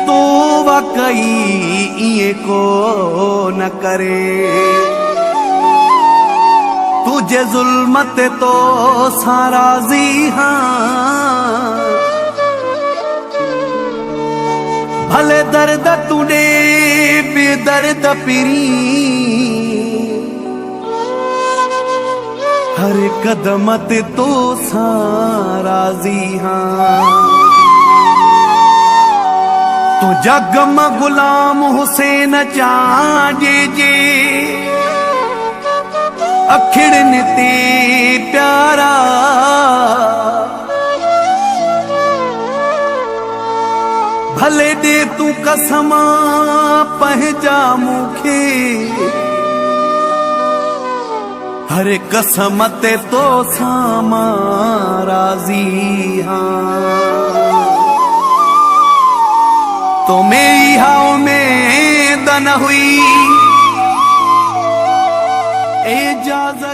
तो वाकई ये को न करे। तुझे जुल्मत तो साराजी हाँ, भले दर्द तूने बेदर्द पिरी। हर कदम ते तो साराजी हाँ। तो जग में गुलाम हुसैन चाजे जे अखिड़न ते प्यारा। भले दे तू कसमा पहचा मुखे। हरे कसम ते तो सामा राजी हाँ। तो मेरी हाव में दन हुई इजाजत।